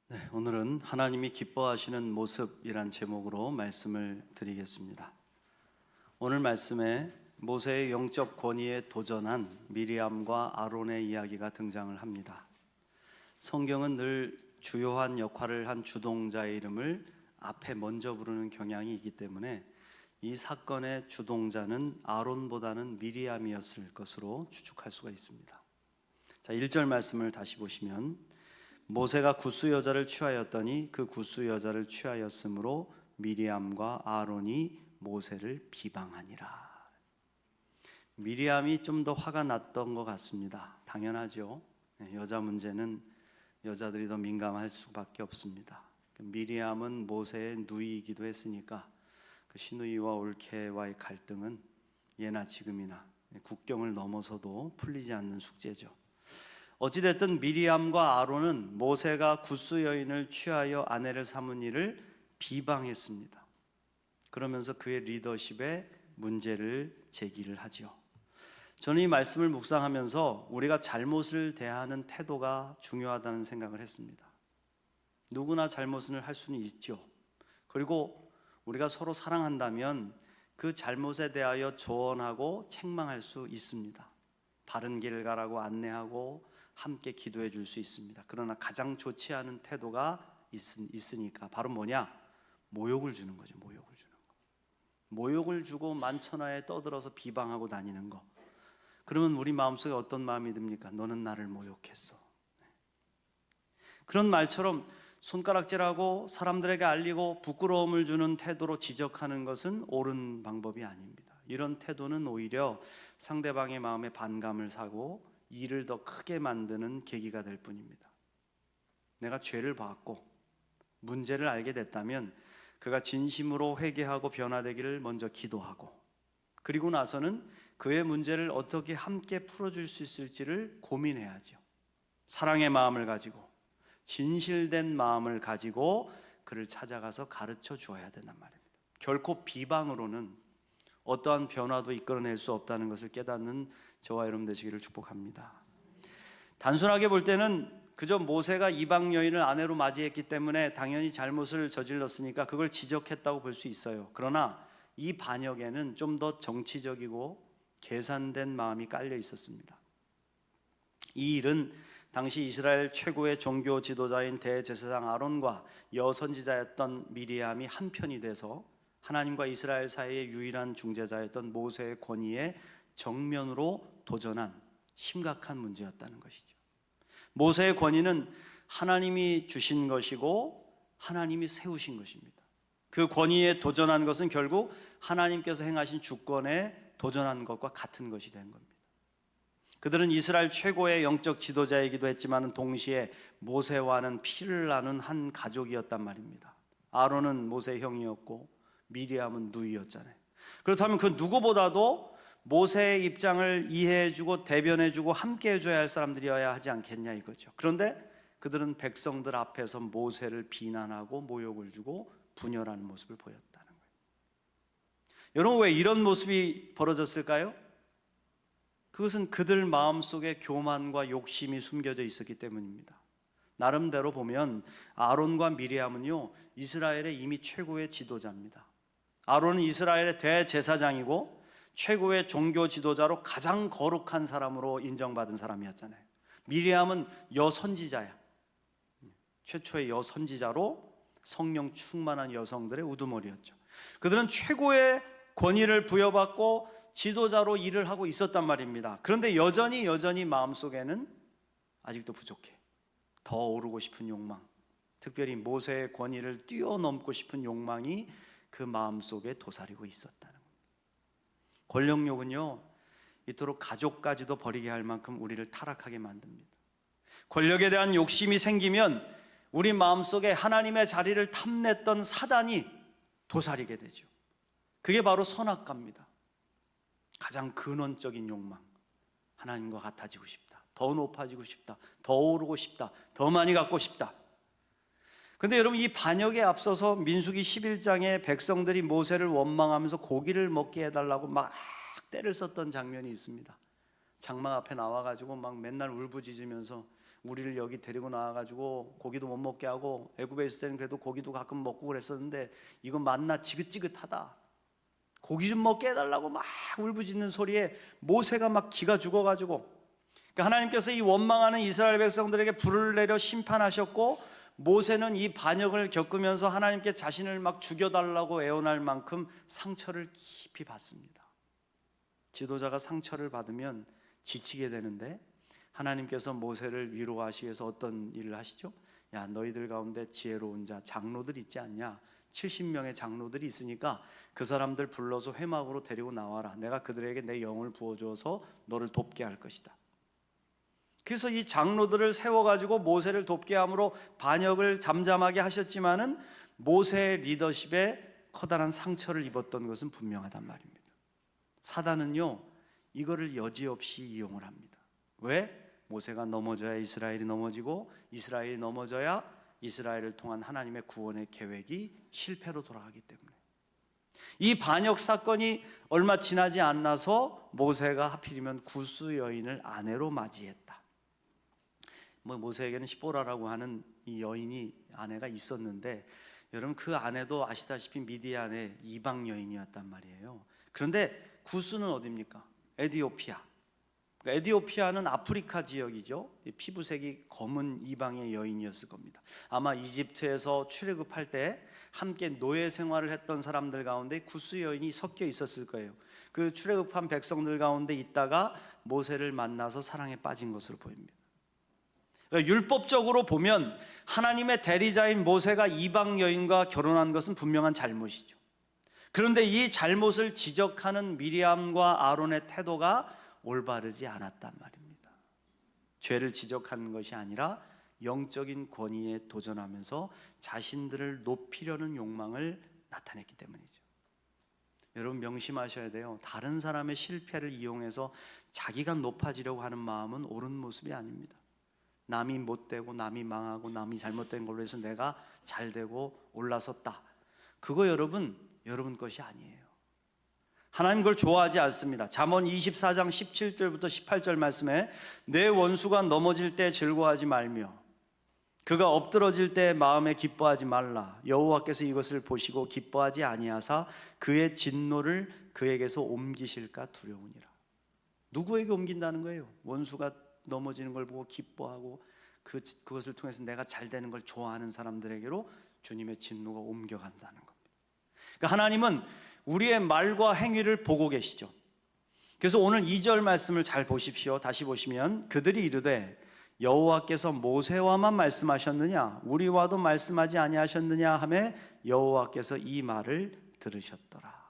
네, 오늘은 하나님이 기뻐하시는 모습이란 제목으로 말씀을 드리겠습니다. 오늘 말씀에 모세의 영적 권위에 도전한 미리암과 아론의 이야기가 등장을 합니다. 성경은 늘 주요한 역할을 한 주동자의 이름을 앞에 먼저 부르는 경향이 있기 때문에 이 사건의 주동자는 아론보다는 미리암이었을 것으로 추측할 수가 있습니다. 자, 1절 말씀을 다시 보시면 모세가 굿수 여자를 취하였더니 그 굿수 여자를 취하였으므로 미리암과 아론이 모세를 비방하니라. 미리암이 좀 더 화가 났던 것 같습니다. 당연하죠. 여자 문제는 여자들이 더 민감할 수밖에 없습니다. 미리암은 모세의 누이이기도 했으니까 그 시누이와 올케와의 갈등은 예나 지금이나 국경을 넘어서도 풀리지 않는 숙제죠. 어찌됐든 미리암과 아론은 모세가 굿수 여인을 취하여 아내를 삼은 일을 비방했습니다. 그러면서 그의 리더십에 문제를 제기를 하죠. 저는 이 말씀을 묵상하면서 우리가 잘못을 대하는 태도가 중요하다는 생각을 했습니다. 누구나 잘못을 할 수는 있죠. 그리고 우리가 서로 사랑한다면 그 잘못에 대하여 조언하고 책망할 수 있습니다. 바른 길을 가라고 안내하고 함께 기도해 줄 수 있습니다. 그러나 가장 좋지 않은 태도가 있으니까 바로 뭐냐? 모욕을 주는 거죠. 모욕을 주는 거. 모욕을 주고 만천하에 떠들어서 비방하고 다니는 거. 그러면 우리 마음속에 어떤 마음이 듭니까? 너는 나를 모욕했어. 그런 말처럼 손가락질하고 사람들에게 알리고 부끄러움을 주는 태도로 지적하는 것은 옳은 방법이 아닙니다. 이런 태도는 오히려 상대방의 마음에 반감을 사고 일을 더 크게 만드는 계기가 될 뿐입니다. 내가 죄를 봤고 문제를 알게 됐다면 그가 진심으로 회개하고 변화되기를 먼저 기도하고, 그리고 나서는 그의 문제를 어떻게 함께 풀어줄 수 있을지를 고민해야죠. 사랑의 마음을 가지고 진실된 마음을 가지고 그를 찾아가서 가르쳐 주어야 된단 말입니다. 결코 비방으로는 어떠한 변화도 이끌어낼 수 없다는 것을 깨닫는 저와 여러분 되시기를 축복합니다. 단순하게 볼 때는 그저 모세가 이방 여인을 아내로 맞이했기 때문에 당연히 잘못을 저질렀으니까 그걸 지적했다고 볼 수 있어요. 그러나 이 반역에는 좀 더 정치적이고 계산된 마음이 깔려 있었습니다. 이 일은 당시 이스라엘 최고의 종교 지도자인 대제사장 아론과 여선지자였던 미리암이 한편이 돼서 하나님과 이스라엘 사이의 유일한 중재자였던 모세의 권위에 정면으로 도전한 심각한 문제였다는 것이죠. 모세의 권위는 하나님이 주신 것이고 하나님이 세우신 것입니다. 그 권위에 도전한 것은 결국 하나님께서 행하신 주권에 도전한 것과 같은 것이 된 겁니다. 그들은 이스라엘 최고의 영적 지도자이기도 했지만 동시에 모세와는 피를 나눈 한 가족이었단 말입니다. 아론은 모세의 형이었고 미리암은 누이였잖아요. 그렇다면 그 누구보다도 모세의 입장을 이해해주고 대변해주고 함께 해줘야 할 사람들이어야 하지 않겠냐 이거죠. 그런데 그들은 백성들 앞에서 모세를 비난하고 모욕을 주고 분열하는 모습을 보였다는 거예요. 여러분, 왜 이런 모습이 벌어졌을까요? 그것은 그들 마음속에 교만과 욕심이 숨겨져 있었기 때문입니다. 나름대로 보면 아론과 미리암은요, 이스라엘의 이미 최고의 지도자입니다. 아론은 이스라엘의 대제사장이고 최고의 종교 지도자로 가장 거룩한 사람으로 인정받은 사람이었잖아요. 미리암은 여선지자야. 최초의 여선지자로 성령 충만한 여성들의 우두머리였죠. 그들은 최고의 권위를 부여받고 지도자로 일을 하고 있었단 말입니다. 그런데 여전히 마음속에는 아직도 부족해. 더 오르고 싶은 욕망, 특별히 모세의 권위를 뛰어넘고 싶은 욕망이 그 마음속에 도사리고 있었다는 겁니다. 권력욕은요, 이토록 가족까지도 버리게 할 만큼 우리를 타락하게 만듭니다. 권력에 대한 욕심이 생기면 우리 마음속에 하나님의 자리를 탐냈던 사단이 도사리게 되죠. 그게 바로 선악과입니다. 가장 근원적인 욕망, 하나님과 같아지고 싶다, 더 높아지고 싶다, 더 오르고 싶다, 더 많이 갖고 싶다. 근데 여러분, 이 반역에 앞서서 민수기 11장에 백성들이 모세를 원망하면서 고기를 먹게 해달라고 막 때를 썼던 장면이 있습니다. 장막 앞에 나와가지고 막 맨날 울부짖으면서 우리를 여기 데리고 나와가지고 고기도 못 먹게 하고, 애굽에 있을 때는 그래도 고기도 가끔 먹고 그랬었는데 이거 맞나 지긋지긋하다, 고기 좀 먹게 해달라고 막 울부짖는 소리에 모세가 막 기가 죽어가지고, 그러니까 하나님께서 이 원망하는 이스라엘 백성들에게 불을 내려 심판하셨고, 모세는 이 반역을 겪으면서 하나님께 자신을 막 죽여달라고 애원할 만큼 상처를 깊이 받습니다. 지도자가 상처를 받으면 지치게 되는데, 하나님께서 모세를 위로하시기 위해서 어떤 일을 하시죠? 야, 너희들 가운데 지혜로운 자, 장로들 있지 않냐? 70명의 장로들이 있으니까 그 사람들 불러서 회막으로 데리고 나와라. 내가 그들에게 내 영을 부어줘서 너를 돕게 할 것이다. 그래서 이 장로들을 세워가지고 모세를 돕게 함으로 반역을 잠잠하게 하셨지만은 모세의 리더십에 커다란 상처를 입었던 것은 분명하단 말입니다. 사단은요, 이거를 여지없이 이용을 합니다. 왜? 모세가 넘어져야 이스라엘이 넘어지고, 이스라엘이 넘어져야 이스라엘을 통한 하나님의 구원의 계획이 실패로 돌아가기 때문에. 이 반역 사건이 얼마 지나지 않아서 모세가 하필이면 구스 여인을 아내로 맞이했다. 모세에게는 시보라라고 하는 이 여인이 아내가 있었는데, 여러분 그 아내도 아시다시피 미디안의 이방 여인이었단 말이에요. 그런데 구스는 어디입니까? 에디오피아. 그러니까 에디오피아는 아프리카 지역이죠. 피부색이 검은 이방의 여인이었을 겁니다. 아마 이집트에서 출애굽할 때 함께 노예 생활을 했던 사람들 가운데 구스 여인이 섞여 있었을 거예요. 그 출애굽한 백성들 가운데 있다가 모세를 만나서 사랑에 빠진 것으로 보입니다. 그러니까 율법적으로 보면 하나님의 대리자인 모세가 이방 여인과 결혼한 것은 분명한 잘못이죠. 그런데 이 잘못을 지적하는 미리암과 아론의 태도가 올바르지 않았단 말입니다. 죄를 지적하는 것이 아니라 영적인 권위에 도전하면서 자신들을 높이려는 욕망을 나타냈기 때문이죠. 여러분 명심하셔야 돼요. 다른 사람의 실패를 이용해서 자기가 높아지려고 하는 마음은 옳은 모습이 아닙니다. 남이 못되고 남이 망하고 남이 잘못된 걸로 해서 내가 잘되고 올라섰다, 그거 여러분 것이 아니에요. 하나님 그걸 좋아하지 않습니다. 잠언 24장 17절부터 18절 말씀에 내 원수가 넘어질 때 즐거워하지 말며 그가 엎드러질 때 마음에 기뻐하지 말라. 여호와께서 이것을 보시고 기뻐하지 아니하사 그의 진노를 그에게서 옮기실까 두려우니라. 누구에게 옮긴다는 거예요? 원수가 넘어지는 걸 보고 기뻐하고 그것을 통해서 내가 잘 되는 걸 좋아하는 사람들에게로 주님의 진노가 옮겨간다는 겁니다. 그러니까 하나님은 우리의 말과 행위를 보고 계시죠. 그래서 오늘 2절 말씀을 잘 보십시오. 다시 보시면 그들이 이르되 여호와께서 모세와만 말씀하셨느냐 우리와도 말씀하지 아니하셨느냐 하매 여호와께서 이 말을 들으셨더라.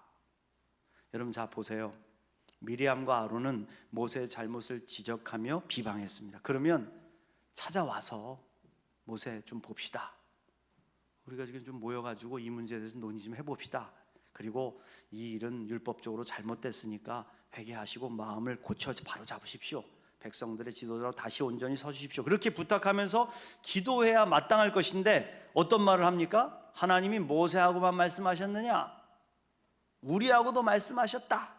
여러분 자 보세요. 미리암과 아론은 모세의 잘못을 지적하며 비방했습니다. 그러면 찾아와서 모세 좀 봅시다. 우리가 지금 좀 모여가지고 이 문제에 대해서 논의 좀 해봅시다. 그리고 이 일은 율법적으로 잘못됐으니까 회개하시고 마음을 고쳐 바로 잡으십시오. 백성들의 지도자로 다시 온전히 서주십시오. 그렇게 부탁하면서 기도해야 마땅할 것인데 어떤 말을 합니까? 하나님이 모세하고만 말씀하셨느냐? 우리하고도 말씀하셨다.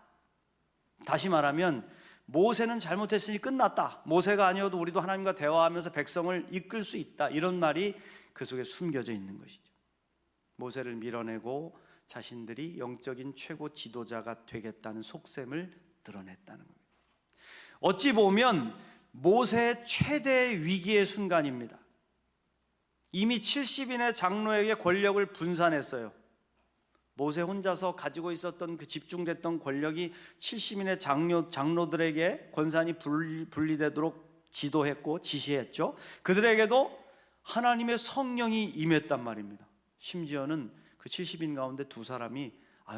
다시 말하면 모세는 잘못했으니 끝났다. 모세가 아니어도 우리도 하나님과 대화하면서 백성을 이끌 수 있다. 이런 말이 그 속에 숨겨져 있는 것이죠. 모세를 밀어내고 자신들이 영적인 최고 지도자가 되겠다는 속셈을 드러냈다는 겁니다. 어찌 보면 모세의 최대 위기의 순간입니다. 이미 70인의 장로에게 권력을 분산했어요. 모세 혼자서 가지고 있었던 그 집중됐던 권력이 70인의 장로들에게 권산이 분리되도록 지도했고 지시했죠. 그들에게도 하나님의 성령이 임했단 말입니다. 심지어는 그 70인 가운데 두 사람이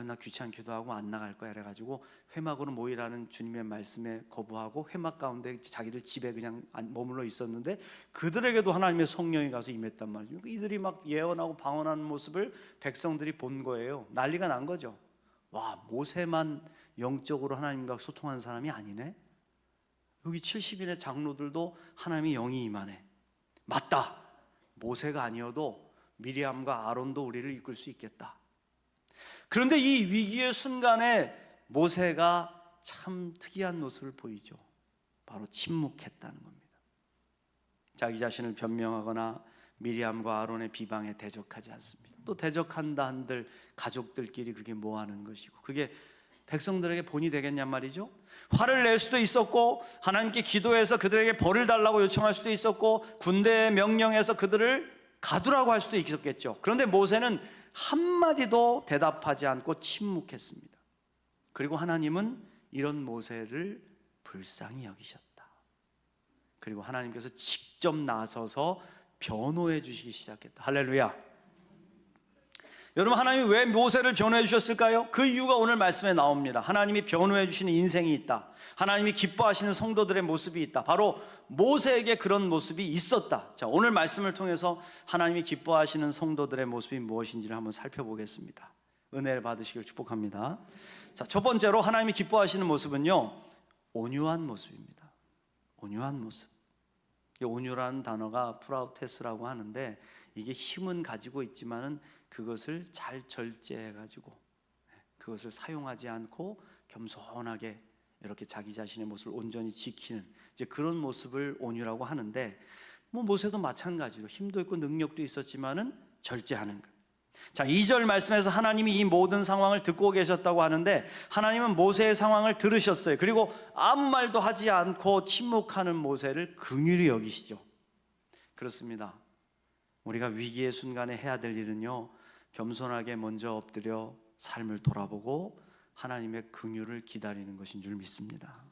나 귀찮기도 하고 안 나갈 거야 그래가지고 회막으로 모이라는 주님의 말씀에 거부하고 회막 가운데 자기들 집에 그냥 머물러 있었는데 그들에게도 하나님의 성령이 가서 임했단 말이죠. 이들이 막 예언하고 방언하는 모습을 백성들이 본 거예요. 난리가 난 거죠. 와, 모세만 영적으로 하나님과 소통하는 사람이 아니네. 여기 70인의 장로들도 하나님의 영이 임하네. 맞다. 모세가 아니어도 미리암과 아론도 우리를 이끌 수 있겠다. 그런데 이 위기의 순간에 모세가 참 특이한 모습을 보이죠. 바로 침묵했다는 겁니다. 자기 자신을 변명하거나 미리암과 아론의 비방에 대적하지 않습니다. 또 대적한다 한들 가족들끼리 그게 뭐 하는 것이고, 그게 백성들에게 본이 되겠냔 말이죠. 화를 낼 수도 있었고, 하나님께 기도해서 그들에게 벌을 달라고 요청할 수도 있었고, 군대에 명령해서 그들을 가두라고 할 수도 있었겠죠. 그런데 모세는 한마디도 대답하지 않고 침묵했습니다. 그리고 하나님은 이런 모세를 불쌍히 여기셨다. 그리고 하나님께서 직접 나서서 변호해 주시기 시작했다. 할렐루야. 여러분, 하나님이 왜 모세를 변호해 주셨을까요? 그 이유가 오늘 말씀에 나옵니다. 하나님이 변호해 주시는 인생이 있다. 하나님이 기뻐하시는 성도들의 모습이 있다. 바로 모세에게 그런 모습이 있었다. 자, 오늘 말씀을 통해서 하나님이 기뻐하시는 성도들의 모습이 무엇인지를 한번 살펴보겠습니다. 은혜를 받으시길 축복합니다. 자, 첫 번째로 하나님이 기뻐하시는 모습은요, 온유한 모습입니다. 온유한 모습. 온유라는 단어가 프라우테스라고 하는데, 이게 힘은 가지고 있지만은 그것을 잘 절제해가지고 그것을 사용하지 않고 겸손하게 이렇게 자기 자신의 모습을 온전히 지키는 이제 그런 모습을 온유라고 하는데, 뭐 모세도 마찬가지로 힘도 있고 능력도 있었지만은 절제하는 것. 자, 2절 말씀에서 하나님이 이 모든 상황을 듣고 계셨다고 하는데, 하나님은 모세의 상황을 들으셨어요. 그리고 아무 말도 하지 않고 침묵하는 모세를 긍휼히 여기시죠. 그렇습니다. 우리가 위기의 순간에 해야 될 일은요, 겸손하게 먼저 엎드려 삶을 돌아보고 하나님의 긍휼을 기다리는 것인 줄 믿습니다.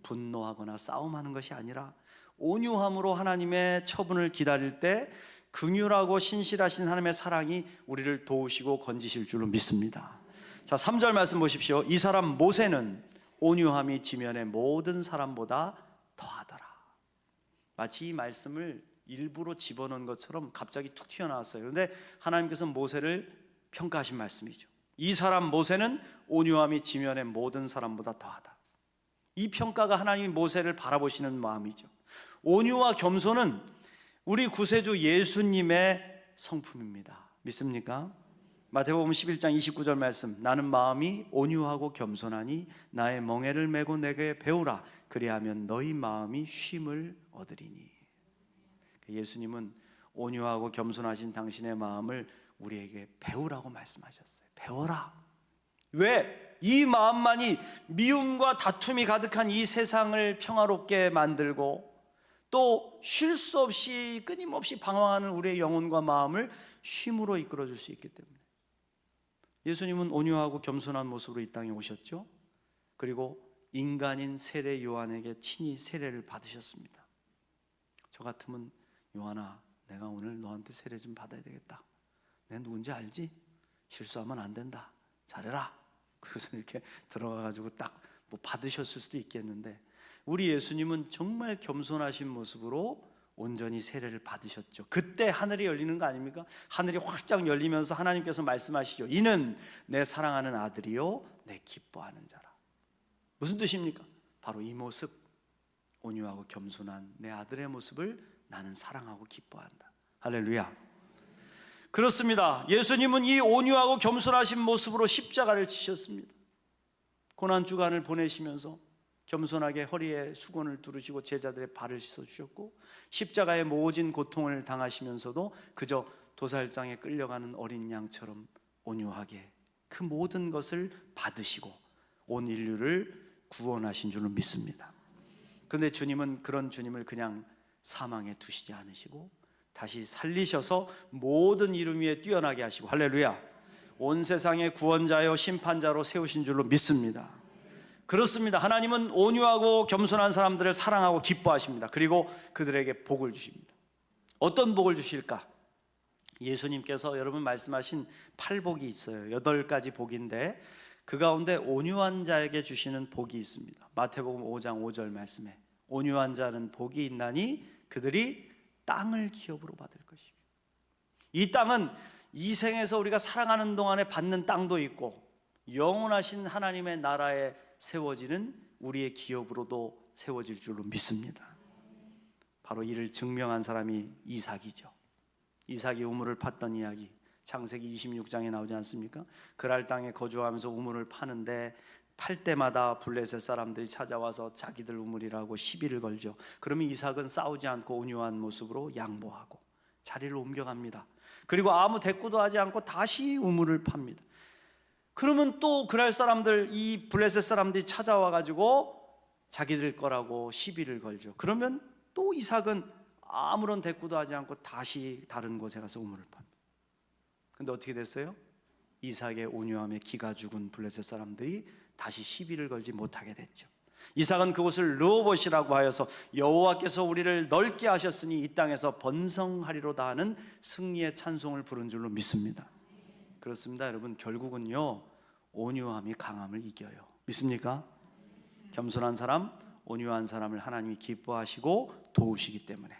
분노하거나 싸움하는 것이 아니라 온유함으로 하나님의 처분을 기다릴 때 긍휼하고 신실하신 하나님의 사랑이 우리를 도우시고 건지실 줄로 믿습니다. 자, 3절 말씀 보십시오. 이 사람 모세는 온유함이 지면의 모든 사람보다 더하더라. 마치 이 말씀을 일부러 집어넣은 것처럼 갑자기 툭 튀어나왔어요. 그런데 하나님께서 모세를 평가하신 말씀이죠. 이 사람 모세는 온유함이 지면의 모든 사람보다 더하다. 이 평가가 하나님이 모세를 바라보시는 마음이죠. 온유와 겸손은 우리 구세주 예수님의 성품입니다. 믿습니까? 마태복음 11장 29절 말씀, 나는 마음이 온유하고 겸손하니 나의 멍에를 메고 내게 배우라. 그리하면 너희 마음이 쉼을 얻으리니. 예수님은 온유하고 겸손하신 당신의 마음을 우리에게 배우라고 말씀하셨어요. 배워라. 왜? 이 마음만이 미움과 다툼이 가득한 이 세상을 평화롭게 만들고 또 쉴 수 없이 끊임없이 방황하는 우리의 영혼과 마음을 쉼으로 이끌어 줄 수 있기 때문에 예수님은 온유하고 겸손한 모습으로 이 땅에 오셨죠. 그리고 인간인 세례 요한에게 친히 세례를 받으셨습니다. 저 같으면 요한아, 내가 오늘 너한테 세례 좀 받아야 되겠다. 내가 누군지 알지? 실수하면 안 된다. 잘해라. 그래서 이렇게 들어가가지고 딱 뭐 받으셨을 수도 있겠는데, 우리 예수님은 정말 겸손하신 모습으로 온전히 세례를 받으셨죠. 그때 하늘이 열리는 거 아닙니까? 하늘이 활짝 열리면서 하나님께서 말씀하시죠. 이는 내 사랑하는 아들이요 내 기뻐하는 자라. 무슨 뜻입니까? 바로 이 모습, 온유하고 겸손한 내 아들의 모습을 나는 사랑하고 기뻐한다. 할렐루야. 그렇습니다. 예수님은 이 온유하고 겸손하신 모습으로 십자가를 지셨습니다. 고난주간을 보내시면서 겸손하게 허리에 수건을 두르시고 제자들의 발을 씻어주셨고, 십자가의 모진 고통을 당하시면서도 그저 도살장에 끌려가는 어린 양처럼 온유하게 그 모든 것을 받으시고 온 인류를 구원하신 줄로 믿습니다. 그런데 주님은 그런 주님을 그냥 사망에 두시지 않으시고 다시 살리셔서 모든 이름 위에 뛰어나게 하시고, 할렐루야, 온 세상의 구원자요 심판자로 세우신 줄로 믿습니다. 그렇습니다. 하나님은 온유하고 겸손한 사람들을 사랑하고 기뻐하십니다. 그리고 그들에게 복을 주십니다. 어떤 복을 주실까? 예수님께서 여러분 말씀하신 8복이 있어요. 8가지 복인데 그 가운데 온유한 자에게 주시는 복이 있습니다. 마태복음 5장 5절 말씀에 온유한 자는 복이 있나니 그들이 땅을 기업으로 받을 것이고, 이 땅은 이 생에서 우리가 살아가는 동안에 받는 땅도 있고 영원하신 하나님의 나라에 세워지는 우리의 기업으로도 세워질 줄로 믿습니다. 바로 이를 증명한 사람이 이삭이죠. 이삭이 우물을 팠던 이야기 창세기 26장에 나오지 않습니까? 그랄 땅에 거주하면서 우물을 파는데 팔 때마다 블레셋 사람들이 찾아와서 자기들 우물이라고 시비를 걸죠. 그러면 이삭은 싸우지 않고 온유한 모습으로 양보하고 자리를 옮겨갑니다. 그리고 아무 대꾸도 하지 않고 다시 우물을 팝니다. 그러면 또 그날 사람들, 이 블레셋 사람들이 찾아와 가지고 자기들 거라고 시비를 걸죠. 그러면 또 이삭은 아무런 대꾸도 하지 않고 다시 다른 곳에 가서 우물을 팝니다. 근데 어떻게 됐어요? 이삭의 온유함에 기가 죽은 블레셋 사람들이 다시 시비를 걸지 못하게 됐죠. 이삭은 그곳을 르호봇이라고 하여서 여호와께서 우리를 넓게 하셨으니 이 땅에서 번성하리로다 하는 승리의 찬송을 부른 줄로 믿습니다. 그렇습니다, 여러분. 결국은요, 온유함이 강함을 이겨요. 믿습니까? 겸손한 사람, 온유한 사람을 하나님이 기뻐하시고 도우시기 때문에.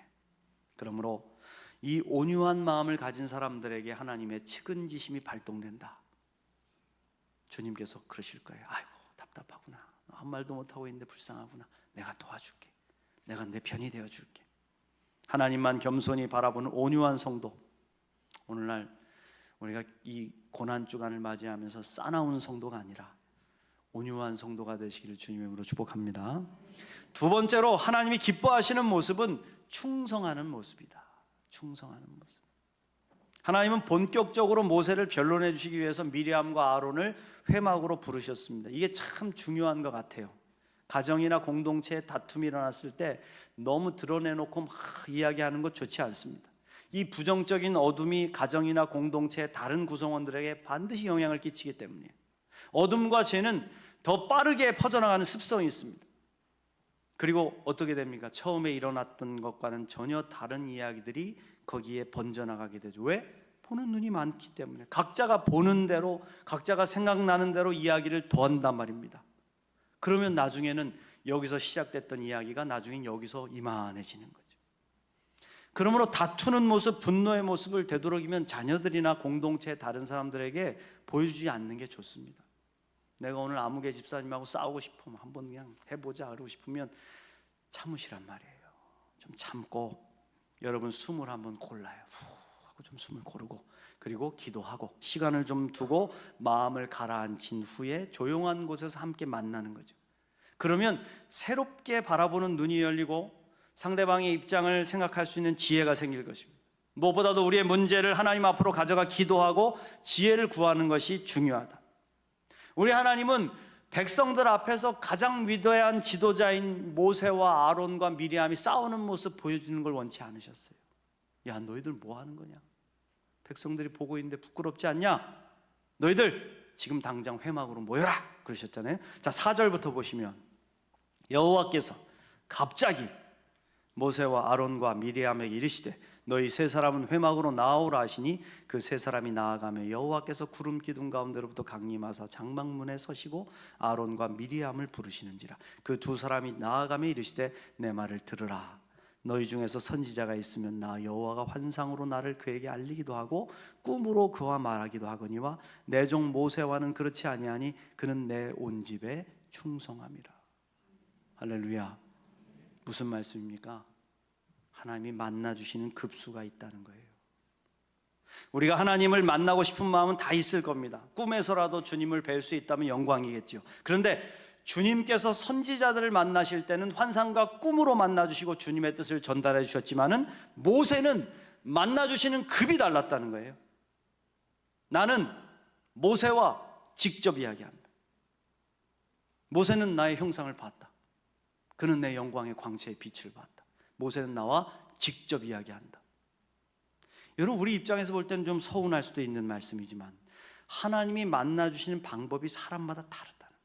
그러므로 이 온유한 마음을 가진 사람들에게 하나님의 측은지심이 발동된다. 주님께서 그러실 거예요. 아이고 답답하구나, 아무 말도 못하고 있는데 불쌍하구나, 내가 도와줄게, 내가 내 편이 되어줄게. 하나님만 겸손히 바라보는 온유한 성도, 오늘날 우리가 이 고난주간을 맞이하면서 싸나운 성도가 아니라 온유한 성도가 되시기를 주님의 이름으로 축복합니다. 두 번째로 하나님이 기뻐하시는 모습은 충성하는 모습이다. 충성하는 모습. 하나님은 본격적으로 모세를 변론해 주시기 위해서 미리암과 아론을 회막으로 부르셨습니다. 이게 참 중요한 것 같아요. 가정이나 공동체에 다툼이 일어났을 때 너무 드러내놓고 막 이야기하는 것 좋지 않습니다. 이 부정적인 어둠이 가정이나 공동체의 다른 구성원들에게 반드시 영향을 끼치기 때문이에요. 어둠과 죄는 더 빠르게 퍼져나가는 습성이 있습니다. 그리고 어떻게 됩니까? 처음에 일어났던 것과는 전혀 다른 이야기들이 거기에 번져나가게 되죠. 왜? 보는 눈이 많기 때문에. 각자가 보는 대로, 각자가 생각나는 대로 이야기를 더한단 말입니다. 그러면 나중에는 여기서 시작됐던 이야기가 나중엔 여기서 이만해지는 거죠. 그러므로 다투는 모습, 분노의 모습을 되도록이면 자녀들이나 공동체의 다른 사람들에게 보여주지 않는 게 좋습니다. 내가 오늘 아무개 집사님하고 싸우고 싶으면 한번 그냥 해보자 그러고 싶으면 참으시란 말이에요. 좀 참고 여러분 숨을 한번 골라요. 후 하고 좀 숨을 고르고, 그리고 기도하고 시간을 좀 두고 마음을 가라앉힌 후에 조용한 곳에서 함께 만나는 거죠. 그러면 새롭게 바라보는 눈이 열리고 상대방의 입장을 생각할 수 있는 지혜가 생길 것입니다. 무엇보다도 우리의 문제를 하나님 앞으로 가져가 기도하고 지혜를 구하는 것이 중요하다. 우리 하나님은 백성들 앞에서 가장 위대한 지도자인 모세와 아론과 미리암이 싸우는 모습 보여주는 걸 원치 않으셨어요. 야, 너희들 뭐 하는 거냐? 백성들이 보고 있는데 부끄럽지 않냐? 너희들 지금 당장 회막으로 모여라 그러셨잖아요. 자, 4절부터 보시면 여호와께서 갑자기 모세와 아론과 미리암에게 이르시되 너희 세 사람은 회막으로 나아오라 하시니 그 세 사람이 나아가며 여호와께서 구름 기둥 가운데로부터 강림하사 장막문에 서시고 아론과 미리암을 부르시는지라. 그 두 사람이 나아가며 이르시되 내 말을 들으라. 너희 중에서 선지자가 있으면 나 여호와가 환상으로 나를 그에게 알리기도 하고 꿈으로 그와 말하기도 하거니와 내 종 모세와는 그렇지 아니하니 그는 내 온 집에 충성함이라. 할렐루야. 무슨 말씀입니까? 하나님이 만나주시는 급수가 있다는 거예요. 우리가 하나님을 만나고 싶은 마음은 다 있을 겁니다. 꿈에서라도 주님을 뵐 수 있다면 영광이겠죠. 그런데 주님께서 선지자들을 만나실 때는 환상과 꿈으로 만나주시고 주님의 뜻을 전달해 주셨지만은 모세는 만나주시는 급이 달랐다는 거예요. 나는 모세와 직접 이야기한다. 모세는 나의 형상을 봤다. 그는 내 영광의 광채의 빛을 봤다. 모세는 나와 직접 이야기한다. 여러분, 우리 입장에서 볼 때는 좀 서운할 수도 있는 말씀이지만 하나님이 만나주시는 방법이 사람마다 다르다는.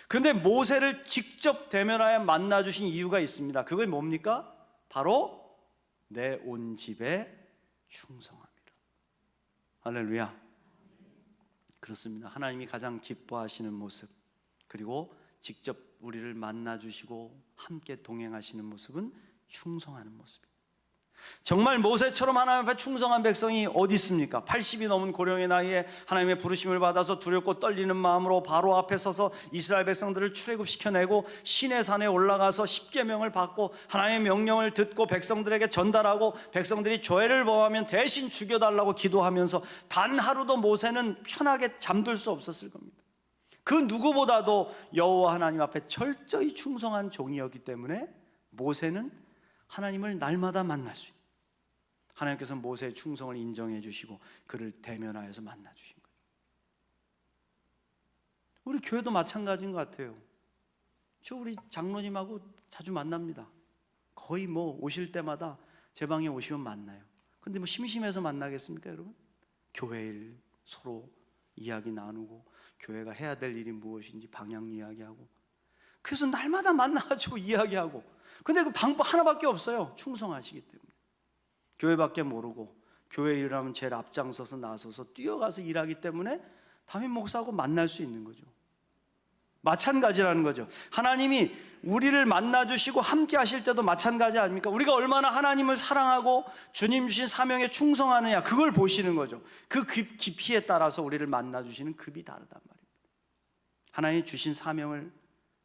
그런데 모세를 직접 대면하여 만나주신 이유가 있습니다. 그게 뭡니까? 바로 내 온 집에 충성함이라. 할렐루야. 그렇습니다. 하나님이 가장 기뻐하시는 모습, 그리고 직접 우리를 만나주시고 함께 동행하시는 모습은 충성하는 모습입니다. 정말 모세처럼 하나님 앞에 충성한 백성이 어디 있습니까? 80이 넘은 고령의 나이에 하나님의 부르심을 받아서 두렵고 떨리는 마음으로 바로 앞에 서서 이스라엘 백성들을 출애굽시켜내고 시내 산에 올라가서 십계명을 받고 하나님의 명령을 듣고 백성들에게 전달하고 백성들이 죄를 범하면 대신 죽여달라고 기도하면서 단 하루도 모세는 편하게 잠들 수 없었을 겁니다. 그 누구보다도 여호와 하나님 앞에 철저히 충성한 종이었기 때문에 모세는 하나님을 날마다 만날 수 있는, 하나님께서 모세의 충성을 인정해 주시고 그를 대면하여서 만나 주신 거예요. 우리 교회도 마찬가지인 것 같아요. 저 우리 장로님하고 자주 만납니다. 거의 뭐 오실 때마다 제 방에 오시면 만나요. 근데 뭐 심심해서 만나겠습니까, 여러분? 교회 일 서로 이야기 나누고 교회가 해야 될 일이 무엇인지 방향 이야기하고, 그래서 날마다 만나가지고 이야기하고. 근데 그 방법 하나밖에 없어요. 충성하시기 때문에. 교회밖에 모르고 교회 일하면 제일 앞장서서 나서서 뛰어가서 일하기 때문에 담임 목사하고 만날 수 있는 거죠. 마찬가지라는 거죠. 하나님이 우리를 만나주시고 함께 하실 때도 마찬가지 아닙니까? 우리가 얼마나 하나님을 사랑하고 주님 주신 사명에 충성하느냐, 그걸 보시는 거죠. 그 깊이에 따라서 우리를 만나주시는 급이 다르단 말입니다. 하나님이 주신 사명을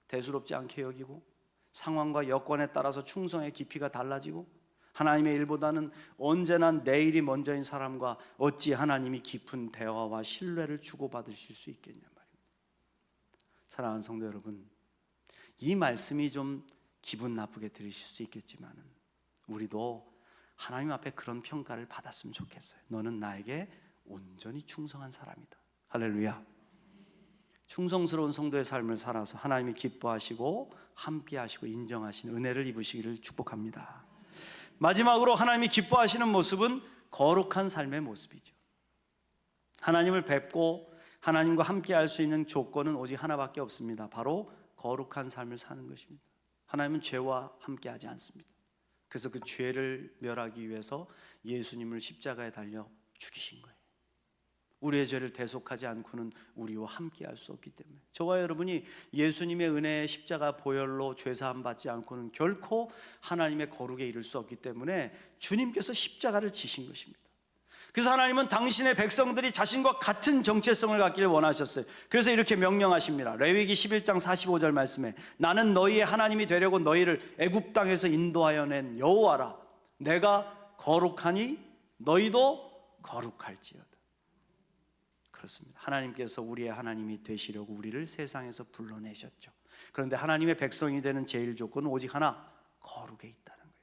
대수롭지 않게 여기고 상황과 여건에 따라서 충성의 깊이가 달라지고, 하나님의 일보다는 언제나 내일이 먼저인 사람과 어찌 하나님이 깊은 대화와 신뢰를 주고받으실 수 있겠냐 말입니다. 사랑하는 성도 여러분, 이 말씀이 좀 기분 나쁘게 들으실 수 있겠지만 우리도 하나님 앞에 그런 평가를 받았으면 좋겠어요. 너는 나에게 온전히 충성한 사람이다. 할렐루야. 충성스러운 성도의 삶을 살아서 하나님이 기뻐하시고 함께 하시고 인정하시는 은혜를 입으시기를 축복합니다. 마지막으로 하나님이 기뻐하시는 모습은 거룩한 삶의 모습이죠. 하나님을 뵙고 하나님과 함께 할 수 있는 조건은 오직 하나밖에 없습니다. 바로 거룩한 삶을 사는 것입니다. 하나님은 죄와 함께 하지 않습니다. 그래서 그 죄를 멸하기 위해서 예수님을 십자가에 달려 죽이신 거예요. 우리의 죄를 대속하지 않고는 우리와 함께 할 수 없기 때문에, 저와 여러분이 예수님의 은혜의 십자가 보혈로 죄사함 받지 않고는 결코 하나님의 거룩에 이를 수 없기 때문에 주님께서 십자가를 지신 것입니다. 그래서 하나님은 당신의 백성들이 자신과 같은 정체성을 갖기를 원하셨어요. 그래서 이렇게 명령하십니다. 레위기 11장 45절 말씀에 나는 너희의 하나님이 되려고 너희를 애굽 땅에서 인도하여 낸 여호와라. 내가 거룩하니 너희도 거룩할지어다. 그렇습니다. 하나님께서 우리의 하나님이 되시려고 우리를 세상에서 불러내셨죠. 그런데 하나님의 백성이 되는 제일 조건은 오직 하나, 거룩에 있다는 거예요.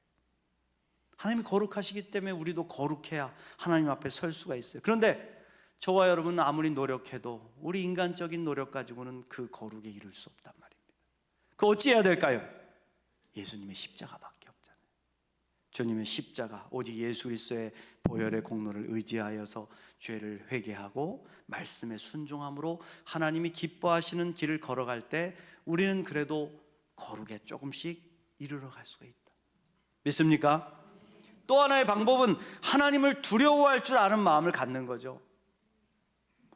하나님이 거룩하시기 때문에 우리도 거룩해야 하나님 앞에 설 수가 있어요. 그런데 저와 여러분은 아무리 노력해도 우리 인간적인 노력 가지고는 그 거룩에 이를 수 없단 말입니다. 그 어찌 해야 될까요? 예수님의 십자가밖에 없잖아요. 주님의 십자가, 오직 예수 그리스도의 보혈의 공로를 의지하여서 죄를 회개하고 말씀에 순종함으로 하나님이 기뻐하시는 길을 걸어갈 때 우리는 그래도 거룩에 조금씩 이르러 갈 수가 있다. 믿습니까? 또 하나의 방법은 하나님을 두려워할 줄 아는 마음을 갖는 거죠.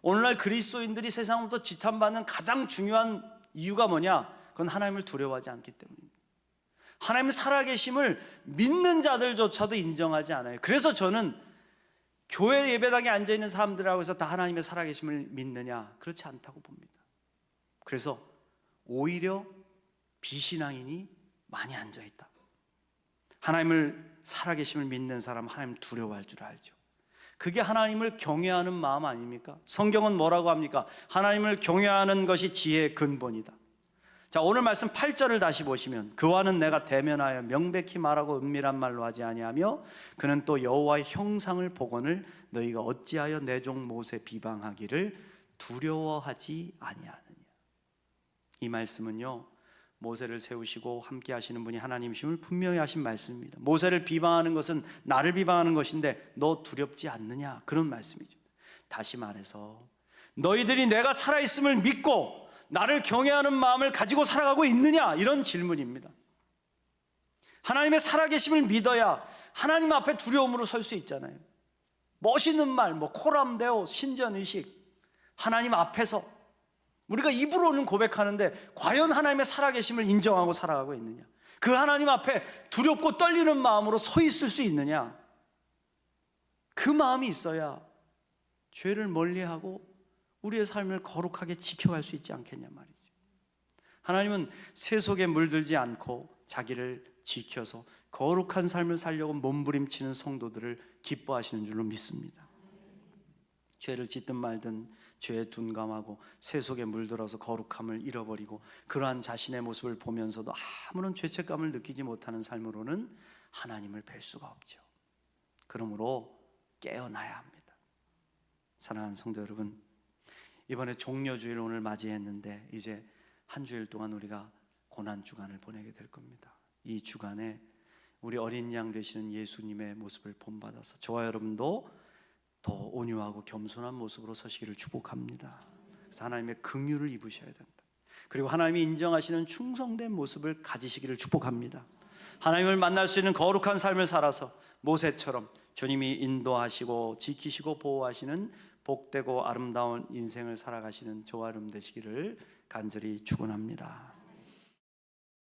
오늘날 그리스도인들이 세상으로부터 지탄받는 가장 중요한 이유가 뭐냐? 그건 하나님을 두려워하지 않기 때문입니다. 하나님의 살아계심을 믿는 자들조차도 인정하지 않아요. 그래서 저는 교회 예배당에 앉아있는 사람들하고 해서 다 하나님의 살아계심을 믿느냐? 그렇지 않다고 봅니다. 그래서 오히려 비신앙인이 많이 앉아있다. 하나님을 살아계심을 믿는 사람은 하나님을 두려워할 줄 알죠. 그게 하나님을 경외하는 마음 아닙니까? 성경은 뭐라고 합니까? 하나님을 경외하는 것이 지혜의 근본이다. 자, 오늘 말씀 8절을 다시 보시면 그와는 내가 대면하여 명백히 말하고 은밀한 말로 하지 아니하며 그는 또 여호와의 형상을 보거늘 너희가 어찌하여 내 종 모세 비방하기를 두려워하지 아니하느냐. 이 말씀은요, 모세를 세우시고 함께 하시는 분이 하나님이심을 분명히 하신 말씀입니다. 모세를 비방하는 것은 나를 비방하는 것인데 너 두렵지 않느냐, 그런 말씀이죠. 다시 말해서 너희들이 내가 살아있음을 믿고 나를 경외하는 마음을 가지고 살아가고 있느냐, 이런 질문입니다. 하나님의 살아계심을 믿어야 하나님 앞에 두려움으로 설 수 있잖아요. 멋있는 말, 코람데오, 신전의식, 하나님 앞에서 우리가 입으로는 고백하는데 과연 하나님의 살아계심을 인정하고 살아가고 있느냐, 그 하나님 앞에 두렵고 떨리는 마음으로 서 있을 수 있느냐, 그 마음이 있어야 죄를 멀리하고 우리의 삶을 거룩하게 지켜갈 수 있지 않겠냐 말이죠. 하나님은 세속에 물들지 않고 자기를 지켜서 거룩한 삶을 살려고 몸부림치는 성도들을 기뻐하시는 줄로 믿습니다. 죄를 짓든 말든 죄에 둔감하고 세 속에 물들어서 거룩함을 잃어버리고 그러한 자신의 모습을 보면서도 아무런 죄책감을 느끼지 못하는 삶으로는 하나님을 뵐 수가 없죠. 그러므로 깨어나야 합니다. 사랑하는 성도 여러분, 이번에 종려주일 오늘 맞이했는데 이제 한 주일 동안 우리가 고난주간을 보내게 될 겁니다. 이 주간에 우리 어린 양 되시는 예수님의 모습을 본받아서 저와 여러분도 더 온유하고 겸손한 모습으로 서시기를 축복합니다. 그래서 하나님의 긍휼을 입으셔야 된다. 그리고 하나님이 인정하시는 충성된 모습을 가지시기를 축복합니다. 하나님을 만날 수 있는 거룩한 삶을 살아서 모세처럼 주님이 인도하시고 지키시고 보호하시는 복되고 아름다운 인생을 살아가시는 저와 여러분 되시기를 간절히 축원합니다.